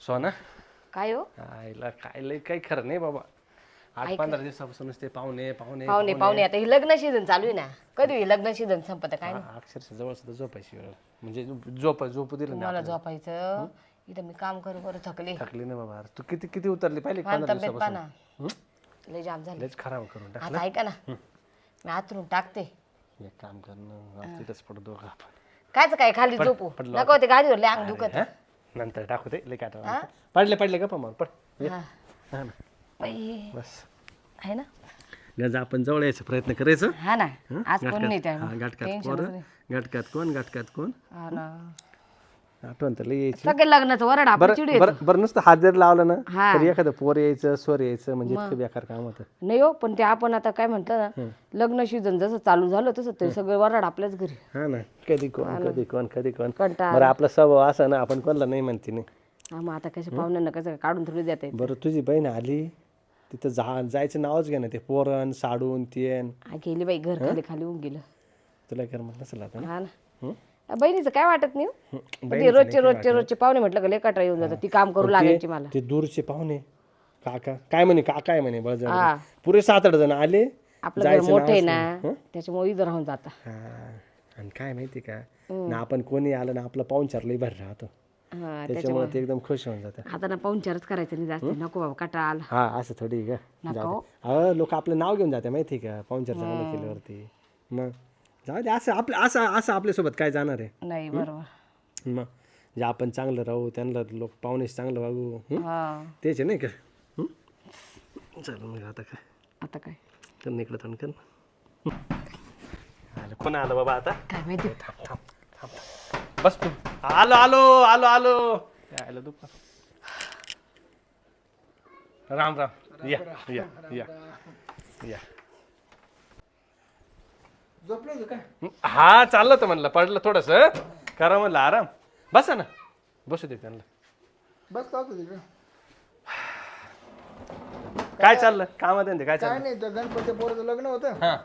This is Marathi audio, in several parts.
सोना काय हो आईला काय लय काही खरं नाही बाबा. 8-15 दिवसापासूनच ते पाहुणे पाहुणे पाहुणे पाहुणे आता ही लग्न सीझन चालू आहे ना. कधी होईल लग्न सीझन संपत काय नाही. अक्षरशः जवळ सुद्धा झोपायची वेळ म्हणजे झोपू दिलं नाही. मला झोपायचं इथं मी काम करू करू थकले. थकली ना बाबा. तू किती किती उतरली पाहिली मान 15 तब्येत दिवसापासून. पाना लय जाम झाली. लयच खराब करून टाक. आता ऐका ना मी आतरून टाकते. एक काम कर ना तिथंच पडतो का आपण. कायच काय खाली झोपू नको ते गाडीवर लय अंग दुखत. नंतर टाकू ते लय काटा पडले गप्पा मार पड हा हा ना बाई बस आहे ना. गज आपण जवळ यायचा प्रयत्न करायचं. हा ना आज कोण नाही त्या गाठकात कोण हा ना आठवण तर लय यायची. सगळे लग्नाचं वरड आपण चिडू बरं नुसतं हात जर लावला ना हा. तर एखादं पोर यायचं स्वर यायचं म्हणजे इतकं बेकार काम होतं. नाही हो पण ते आपण आता काय म्हंटल ना लग्न सीझन जसं चालू झालं तसं ते सगळे वरड आपल्याच घरी. हा ना कधी कोण कंटाळा. बरं आपला स्वभाव असा ना आपण कोणाला नाही म्हणते नाही. हा मग आता कशा पाहुण्यांना कसं काढून थोडी देता येत. बरं तुझी बहीण आली तिथं जायचं नावच घे ना ते पोरण साडून तेन गेली बाई घर खाली होऊन गेलं. तुला करमत नसेल आता हा ना बहिणीचं काय वाटत नाही हो. ते रोजचे पाहुणे म्हटलं का लेकाटा येऊन जातात ती काम करू लागायची मला. ते दूरचे पाहुणे काका काका आहे म्हणे बळजबरी पुरे 7-8 जण आले. आपलं घर मोठं आहे ना त्याच्यामुळे इथं राहून जाता. आणि काय माहिती का ना आपण कोणी आलं ना आपला पाहुणचार लई भारी राहतो त्याच्यामुळे ते एकदम खुश होऊन जातं. आता ना पाहुणचारच करायचं नाही जास्त नको बाबा काटा आला. हा असं थोडी का लोक आपलं नाव घेऊन जाते माहिती का पाहुणचार चांगलं केल्यावरती. मग जाऊ दे असं आपल्यासोबत काय जाणार आहे. नाही बरोबर मग जे आपण चांगलं राहू त्यांना लोक पाहुणेच चांगलं वागू तेच आहे नाही का. चल मग आता काय कर इकडं तण कर. कोण आलं बाबा आता काय माहिती. थांब बस तू. आलो यायला दुपार. राम या या या या. झोपलं काय? हा चाललं तर म्हणलं पडलं थोडस करा म्हणलं आराम. बसा ना बसू दे त्यांना. बस का तुझी काय चाललं कामात काय काय चाललं. नाही तर गणपती पोराचं लग्न होतं. हा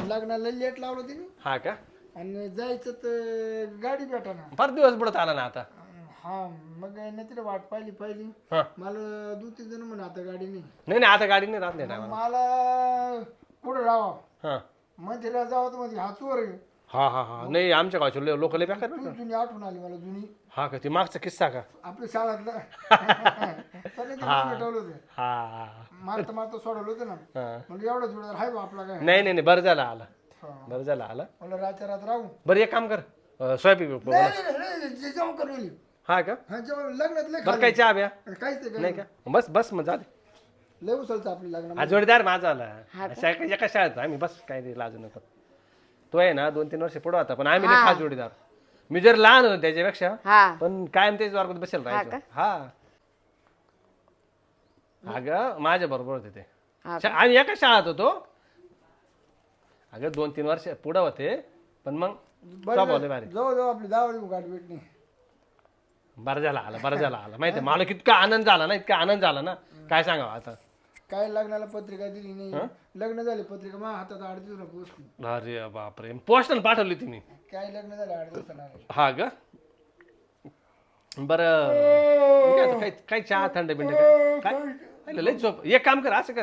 लग्नाला लेट लावलं तिने हा का आणि जायचं तर गाडी भेटाना. फार दिवस बुडत आला ना आता. हा मग नाही तिला वाट पाहिली हा मला 2-3 जण म्हणा आता गाडी नाही. नाही आता गाडी नाही राहत नाही ना मला पुढे राहावं हा मंदिरात जावं तर म्हणजे हा चोर आहे. हा नाही आमच्या गावचे लोक लय बेकार बरं का. जुनी आठवण आली मला जुनी हा का ते मागचा किस्सा का. आपल्या शाळातलं भेटवलं होतं. हा मारता सोडवलं होतं ना. हा. म्हणजे एवढं जुळदार आहे बा आपला काय. नाही बरं झालं आला हा. बरं झालं आला. मला रातच्या रात राहू. बरं एक काम कर सोयाबीन नाही, जेवण करून हा का हा जेवण लग्नात लय बरं काय चहा ब्या काहीच नाही नाही का बस मग जाते. लय उचलचं आपलं लग्न. हा जोडीदार माझा आला एका शाळेत आम्ही बस काय ते लाजू नको. तो आहे ना 2-3 वर्ष पुढे होता पण आम्ही नाही खास जोडीदार. मी जर लहान होतो त्याच्यापेक्षा पण कायम तेच वर्गात बसेल राहायचो. हा अगं माझ्या बरोबर होते ते आम्ही एका शाळेत होतो. अगं 2-3 वर्ष पुढे होते पण मग स्वभाव भारी. जवळ आपली दावडी गाडी भेटणे. बरं झाला आला माहिती मला इतका आनंद झाला ना काय सांगावं आता. काय लग्नाला पत्रिका दिली नाही. लग्न झाले पत्रिका माझ्या हातात 8 दिवसाला पोहोचली. अरे बापरे पोस्टन पाठवली तुम्ही. काय लग्न झाले 8 दिवसाला. हा ग बरं काय चहा थंड बिंड काय लय झोप. एक काम कर असं कर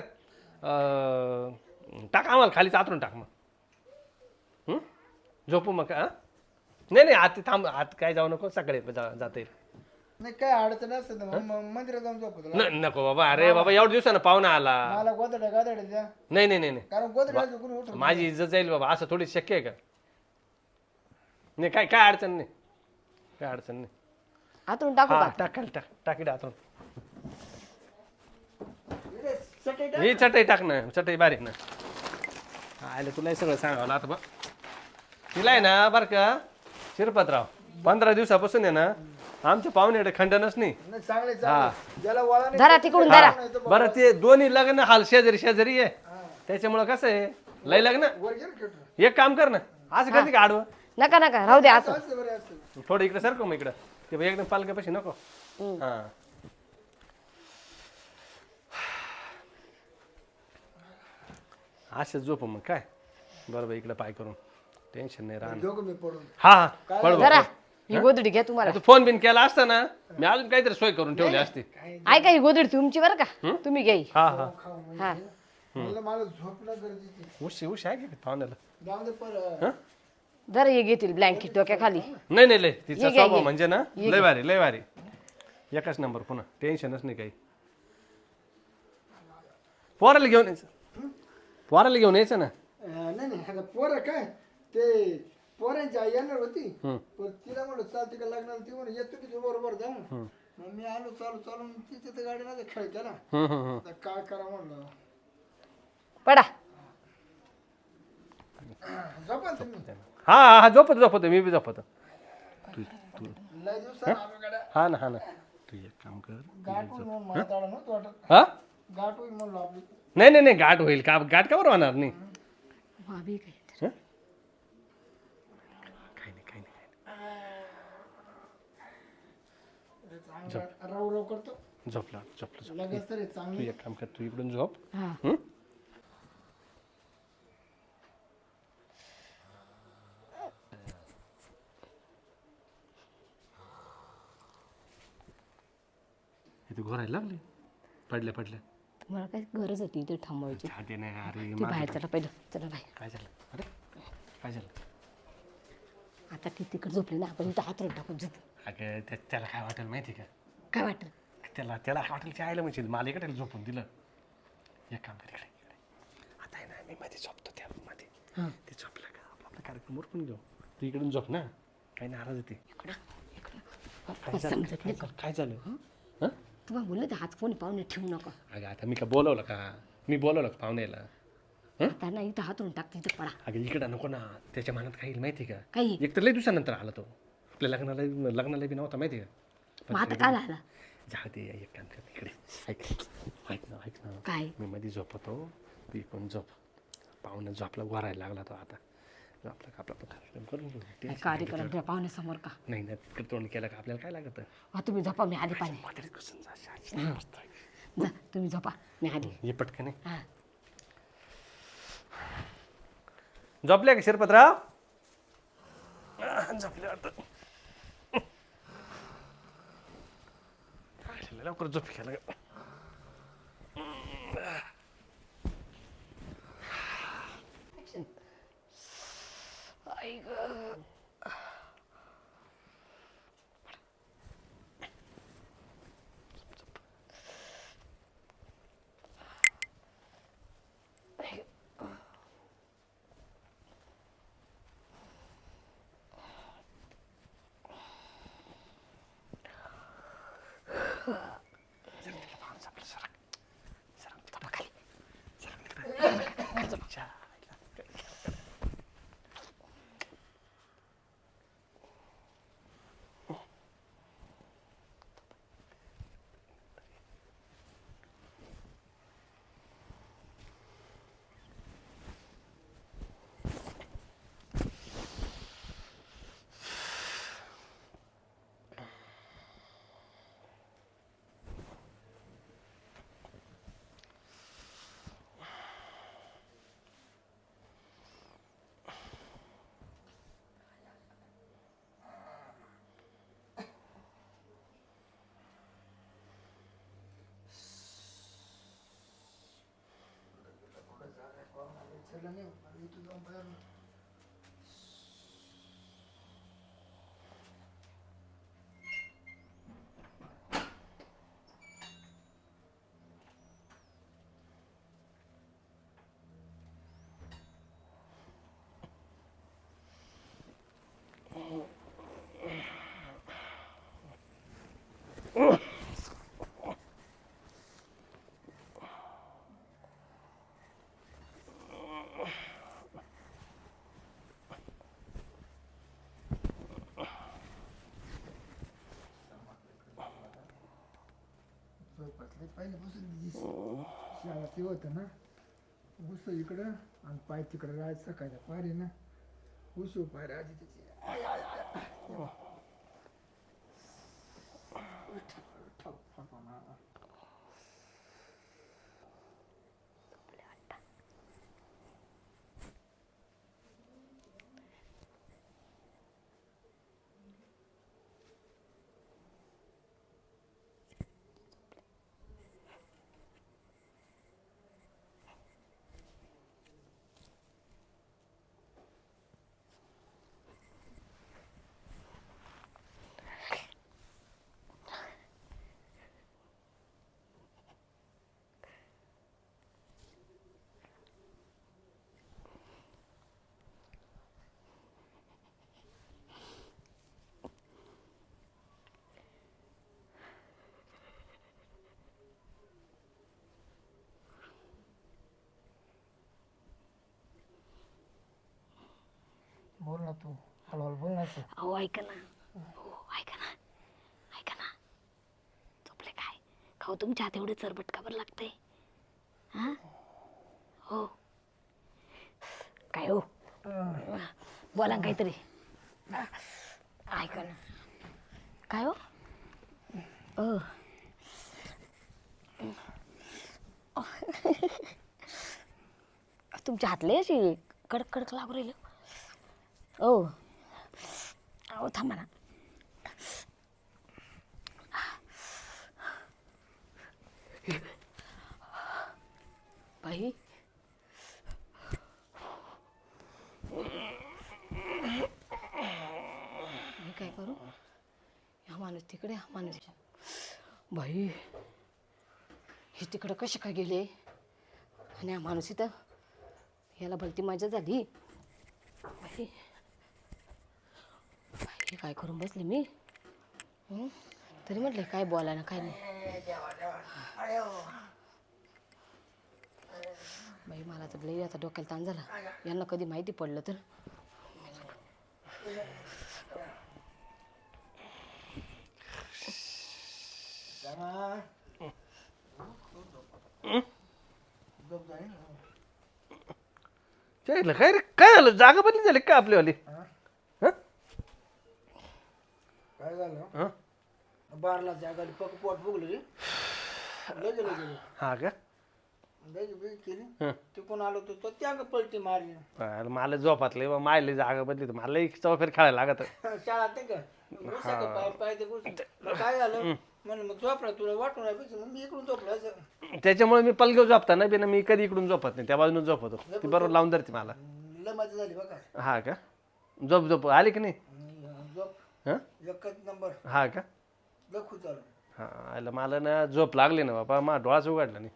टाक आम्हाला खाली आतरून टाक मग झोपू मग. नाही आत थांब आत काय जाऊ नको सकाळी जाता येईल. नाही काय अडचण असतं तर मग मंदिरात जाऊन झोपतो. नको बाबा अरे बाबा एवढ्या दिवसानं पाहुणा आला. मला गोदड्या द्या. नाही कारण गोदड्याचं कोणी उठवलं. माझी इज्जत जाईल बाबा असं थोडी शक्य आहे का. नाही काय अडचण नाही आतून टाकू का. टाकी आतून ही चटई टाक ना चटई बारीक ना. आयला तुला सगळं सांगावं आता बघ. तिला आहे ना बरं का शिरपतराव 15 दिवसापासून आहे ना आमच्या पाहुण्याकडे खंडनच नाही. चांगले ज्याला वळा नाही धरा तिकडून धरा. बरं ते दोन्ही लग्न हाल शेजारी आहे त्याच्यामुळं कसं आहे लय लग्न. एक काम कर ना असं करते का आडवं. नका राहू द्या असं. थोडं इकडे सारखं मग इकडं ते एकदम पालख्यापाशी नको. हा असं झोप मग काय बरोबर इकडे पाय करून टेन्शन नाही राहणार. मी पडून हा पड ही गोदडी घ्या तुम्हाला. तू फोन बिन केला असता ना मी अजून काहीतरी सोय करून ठेवली असती. ऐका ही गोदडी तुमची बरं का, तुम्ही घ्या ही. हा हा हा मला झोपणं गरजेचं उशी उशी आहे की पाहुण्याला. जाऊ दे पर जरा हे घेतील ब्लँकेट डोक्याखाली. नाही नाही लय तिचा ये घ्या, स्वभाव ये. म्हणजे ना लय भारी लय भारी. एकच नंबर पुन्हा टेन्शनच नाही काही. पोराला घेऊन यायचं पोराला घेऊन यायचं ना. नाही नाही आता पोरं काय ते पोरांची आई येणार होती हम्म. पण तिला म्हणलं चालते का लागणार ती म्हणून येतो की तू बरोबर जा मग मी आलो चालू चालून तिथे तर गाडी नाही खेळ केला. आता काय करा म्हणलं पडा. झोपा तुम्ही हा हा झोपत झोपत मी बी झोपत. लय दिवसात आलो गाड्या हा ना हा ना तू एक काम कर. गाठ होईल म्हणून मला तेवढं नव्हतं वाटत. हा गाठ होईल म्हणलं आपली नाही नाही नाही गाठ होईल का गाठ का बरं होणार नाही. भाभी काय हं? काही नाही काही नाही चांगलं राव राव करतो झोपला झोपला लगेच तरी तू चांगली एक काम कर तू इकडून झोप. हा हं? इथे घोरायला लागली पडल्या पडल्या. तुम्हाला काय गरज होती इथे थांबवायची. छाती नाही अरे ते माझं बाहेर चला पहिलं, चला बाहेर. काय झालं अरे काय झालं. आता ती तिकडे झोपली ना, आपण इथं हातरून टाकून झोपू. अगं त्याला काय वाटेल माहिती का. काय वाटलं त्याला त्याला वाटेल आयला म्हणजे मला इकडे झोपून दिलं. एक काम कर इकडे इकडे आता आहे ना मी मध्ये झोपतो त्या मध्ये. हां ते झोपलं का आपला कार्यक्रम उरकून घेऊ. तू इकडून झोप ना काही नाराज होते. इकडं समजत नाही का. काय झालं हं? तुम्हाला बोललं तर हात कोणी पाहुणे ठेवू नका. अगं आता मी का बोलवलं का मी बोलवलं का पाहुण्याला. आता ना इथं हातरून टाकते इथं पडा. अगं इकडं नको ना त्याच्या मनात काही येईल माहिती का. काही एक तर लई दिवसानंतर आला तो आपल्या लग्नाला बी नव्हता माहिती का. मग आता काय झालं. जाऊ दे एक काम कर इकडे ऐक ऐक ना काय मी मध्ये झोपतो तू पण झोप. पाहुणा झोपला घोरायला लागला तो आता झोपला का आपला कार्यक्रम करून घेऊ. काय कार्यक्रम त्या पाहुण्यासमोर का. नाही ना तिकडे तोंड केलं का आपल्याला काय लागतं. हा तुम्ही झोपा, मी आधी पाहिजे. म्हातारीत घुसून जा मस्त आहे. जा तुम्ही झोपा, मी आधी. ये पटकन हा झोपल्या का शिरपतराव. झोपले वाटतं लवकर झोप घ्यायला. पहिल्यापासून शाळा ते होतं ना ऊस इकडं आणि पाय तिकडं राहायचं सकाळच्या पारी ना ऊस पाय राहायची त्याची बोल ना तू हळूहळू बोल ना तू. अहो ऐका ना, हो ऐका ना, ऐका ना, झोपले काय? खाऊ तुमच्या हात एवढे चरबट का बरं लागतंय? हा हो काय हो, बोला ना काहीतरी. ऐका ना, काय हो तुमच्या हातले अशी कडक कडक लागू राहिले. ओ अहो थांबा ना. बाई मी काय करू? हा माणूस तिकडे, हा माणूस बाई हे तिकडं कसे काय गेले आणि हा माणूस इथं. याला भलती मजा झाली बाई. हे काय करून बसले मी. तरी म्हटलं काय बोला ना काय नाही. बाई मला तर लई आता डोक्याला ताण झाला. यांना कधी माहिती पडलं तर. काय रे काय झालं? जागा बदली झाली का आपलीवाली? काय झालं हं? बारला जागा पोट बघलं रे. गेलो हा का? केली हं. तिकून आलो तो त्या पलटी मारली. अरे मला झोपातले मायले जागा बदली मला एक चौफेर खेळायला लागत. शाळा ते का पाय ते काय झालं म्हणून मग झोपला तुला वाटून राहायचं मग मी इकडून झोपलो असं. त्याच्यामुळे मी पलगेव झोपता ना बिना मी कधी इकडून झोपत नाही त्या बाजून झोपतो. ती बरोबर लावून धरते मला. लय मजा झाली बघा. हा का? झोप झोप आली की नाही? झोप हां एकच नंबर हा का? लखू चालू. हा आयला मला ना झोप लागली ना बाबा मा डोळाच उघडला नाही.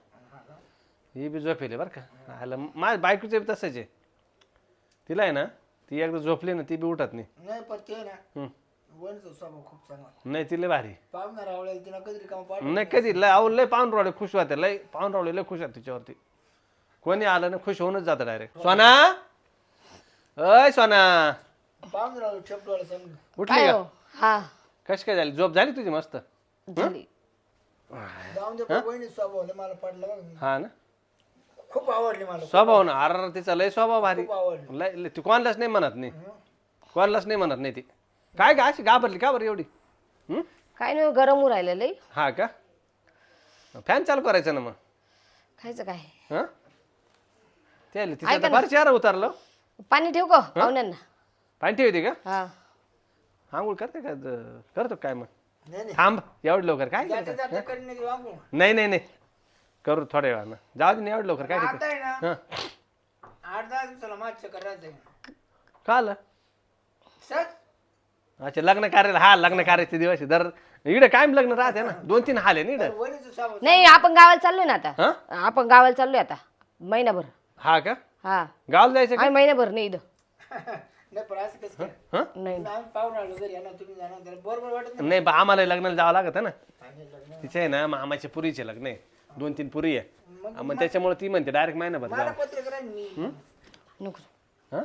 ही बी झोपेली बरं का. आयला माझ्या बायकोचे बी तसंच आहे. तिला आहे ना ती एकदा झोपली ना ती बी उठत नाही. नाही पण ते ना वनचा स्वभाव खूप चांगला. नाही तिला भारी पाहुणार आवडेल तिला कधी काम पाठ नाही कधी लय अहो लय पाहून रावले खुश होते. लय पाहून रावले लय खुश होते तिच्यावरती. कोणी आलं ना खुश होऊनच जातं डायरेक्ट. सोना अय सोना पाहुणार आवडेल ठेपडवाला समजा. उठली काय का? हो? हा कशी काय झाली झोप झाली तुझी मस्त? झाली. जाऊन दे पण वहिनी स्वभाव लय मला पडला बघ. हा ना खूप आवडली मला. स्वभाव ना अरे तिचा लय स्वभाव भारी. खूप आवडली. लय ती कोणालाच नाही म्हणत नाही. कोणालाच नाही म्हणत नाही ती. काय का अशी घाबरली का बरं एवढी? काय नाही गरम होऊ राहिलं लई. हा का? फॅन चालू करायचं ना मग. खायचं काय? हा त्याला तिचा फार चेहरा उतारलं. पाणी ठेवू का पाहुण्यांना? पाणी ठेवते का? हा आंघोळ करते का? करतो काय मग? नाही नाही थांब एवढं लवकर काय जाते जाते करीन नाही वागू. नाही नाही नाही करू थोड्या वेळानं. जाऊ दे नाही एवढं लवकर काय आता तिथे. आहे ना हा 8-10 दिवसाला मागचं करायचं. का आलं? सर अच्छा लग्न कार्याला हा लग्न कार्याचे दिवस आहे. दर इकडे कायम लग्न राहते ना 2-3 हाल आहे ना इकडे. वहिनीचं स्वभाव नाही आपण गावाला चाललोय ना आता. हा आपण गावाला चाललोय आता महिनाभर. हा का? हा गावाला जायचं का? आम्ही महिनाभर नाही इथं. नाही पण असं कसं काय? हा नाही आम्ही पाहून आलो घरी येणार तुम्ही जाणार त्याला बरोबर वाटत नाही. नाही बा आम्हाला लग्नाला जावं लागत ना. आणि लग्न तिचे आहे ना मामाच्या पुरीचे लग्न आहे. 2-3 पुरी आहे मग त्याच्यामुळे ती म्हणते डायरेक्ट महिनाभर मला जावं. पत्र करा मी नको हा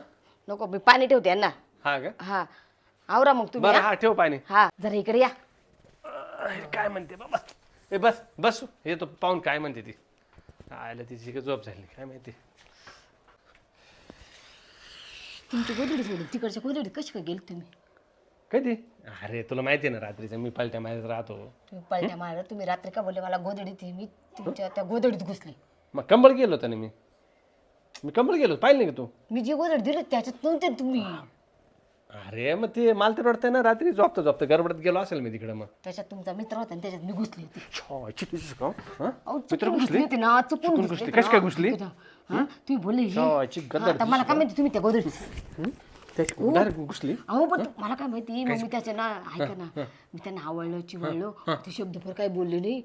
नको मी पाणी ठेवते यांना. हा का? हा आवरा मग तुम्ही. बरं हा ठेव पाणी. हा जरा इकडे या. काय म्हणते बाबा? ए बस बस हे तो पाहून काय म्हणते ती. आयला तिची का झोप झाली काय माहिती. तुमची गोदडी सोडून तिकडच्या गोदडीत कशी काय गेली तुम्ही? कधी? अरे तुला माहिती आहे ना रात्रीचं मी पलट्या मारत राहतो. तुम्ही पलट्या मारला. तुम्ही रात्री का बोलले मला गोदडीत मी तुमच्या त्या गोदडीत घुसले. मग कंबळ गेलो होतं ना मी कंबळ गेलो पाहिलं नाही का तू? मी जे गोदड दिले त्याच्यात नव्हते ना तुम्ही. अरे मग ते मला तर वाटतंय ना रात्री झोपतो झोपतो गडबडत गेलो असेल मी तिकडे. मग त्याच्यात तुमचा मित्र होता आणि त्याच्यात मी घुसली होती. छायची तुझी का? हा? अहो, मित्र चुकून घुसली? घुसली होती ना चुकून घुसली घुसली? होती कशी काय ना. घुसली? हा तुम्ही बोलले हे. छायची गदर आता मला काय माहिती तुम्ही त्या गोदडीत. डायरेक्ट घुसली. अहो पण मला काय माहिती मग मी त्याच्या ना ऐका ना मी त्यांना आवडलं चिवडलं ते शब्दभर काही बोलले नाही.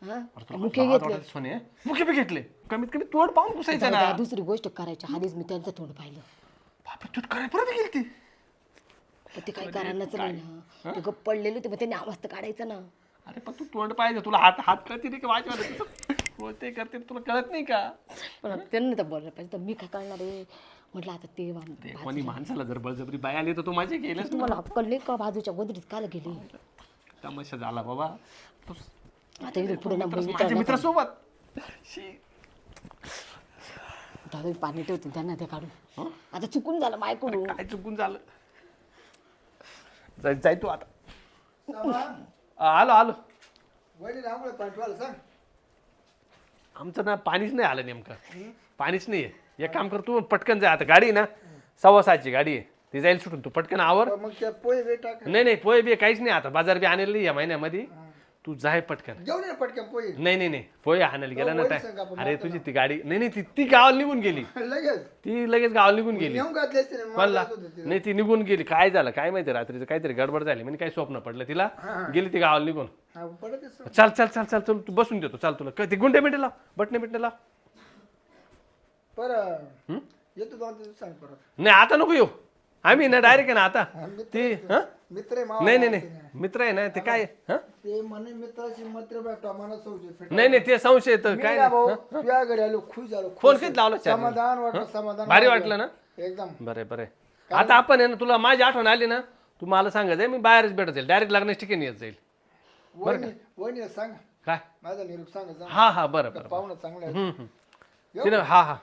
हा? मुके घेतले. सोने मुखे बी घेतले. कमीत कमी तोड पाहून घुसायचं जाऊ ना. द्या, दुसरी गोष्ट करायच्या आधीच मी त्यांचं तोंड पाहिलं. बापरे तू काय परत गेली ती? पण ते काही कारणच नाही ना. ते गप्प पडलेले होते मग त्यांनी आवाज तर काढायचा ना. अरे पण तू तोंड पाहिजे तुला हात कळते नाही का वाजवायला ते करते तुला कळत नाही का? पण त्यांनी तर बोललं पाहिजे तर मी काय करणार आहे. म्हटलं आता ते ते कोणी माणसाला जर बळजबरी बाय आली तर तो माझे गेले तुम्हाला कळले का बाजूच्या गोदरीत काल गेली तमाशा झाला बाबा आता इथून पुढे ना माझ्या मित्रासोबत दादा पाणी ठेवते त्यांना ते काढून आता चुकून झालं मायकडून काय चुकून झालं जाय तू आता आलो आलो वहिनी आंघोळ पाठवायला सांग आमचं ना पाणीच नाही आलं नेमकं पाणीच नाही आहे एक काम कर तू पटकन जाय आता गाडी आहे ना 6:15ची गाडी आहे ती जाईल सुटून तू पटकन आवर मग त्या पोहे बे टाक नाही पोहे बी काहीच नाही आता बाजार बी आणलेलं नाही या महिन्यामध्ये तू जाय पटकन घेऊन ये पटकन पोहे नाही पोहे आणायला गेला ना वहिनी टाय सांग आपण अरे तुझी ती गाडी नाही ती गावाला निघून गेली लगेच ती लगेच गावाला निघून गेली नेऊन घातली असते ना, मला म्हणला जात होतं ते. नाही ती निघून गेली काय झालं काय माहिती रात्रीचं काहीतरी गडबड झाली म्हणजे काही स्वप्न पडलं तिला गेली ती गावाला निघून हा, पडत आहे सर. चल तू बसून देतो चाल तुला ते गुंडे मिंडे लाव बटणे लाव येतो 2 दिवस सांग परत नाही आता नको येऊ आम्ही ना डायरेक्ट आहे ना आता ती मित्र आहे मावा नाही मित्र आहे ना ते काय हं? ते म्हणे मित्राची मित्र भेटा मला सौजे नाही ते संशय तर काय नाही. भाऊ तुझ्या घरी आलो खुश झालो फोन किती लावला चार्जिंग? समाधान वाटलं समाधान भारी वाटलं ना एकदम बरे आता आपण आहे ना तुला माझी आठवण आली ना तू मला सांगायचं मी बाहेरच भेटत जाईल डायरेक्ट लग्नाची ठिकाणी येत जाईल वहिनी सांग काय माझा निरोप सांग हा बरं पाहुणा चांगला आहे. तिनं हा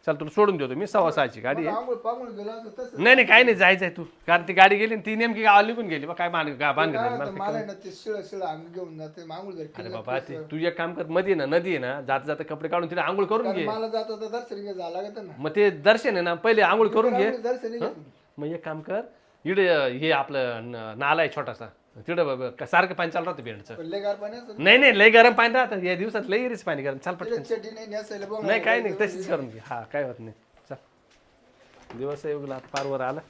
चल तुला सोडून देतो मी 6:15ची गाडी आहे आंघोळ पांघोळ गेला असं तसं नाही काही नाही जायचंय तू कारण ती गाडी गेली ती नेमकी गावाला निघून गेली बा काय बांध काय होतं, मला मला ना ते शिळ अंग घेऊन जाते आंघोळ जर अरे केलं बाबा ते तू एक काम कर मध्ये ना नदी आहे ना जाता कपडे काढून तिला आंघोळ करून घे मला जात होतं दर्शन घे झाला लागत ना मग ते दर्शन आहे ना पहिले आंघोळ करून घे दर्शन घे मग एक काम कर इकडे हे आपलं नाला आहे छोटासा तिकडे सारखं पाणी चालू राहतं बेंडचं लय गार पाणी असं नाही लय गरम पाणी राहतं या दिवसात लय इरीच पाणी गरम चाल पटकन चटी नाही नेसायला बघ नाही काही नाही तशीच करून घे हा काय होत नाही चल दिवस येऊ लागला पारवर आला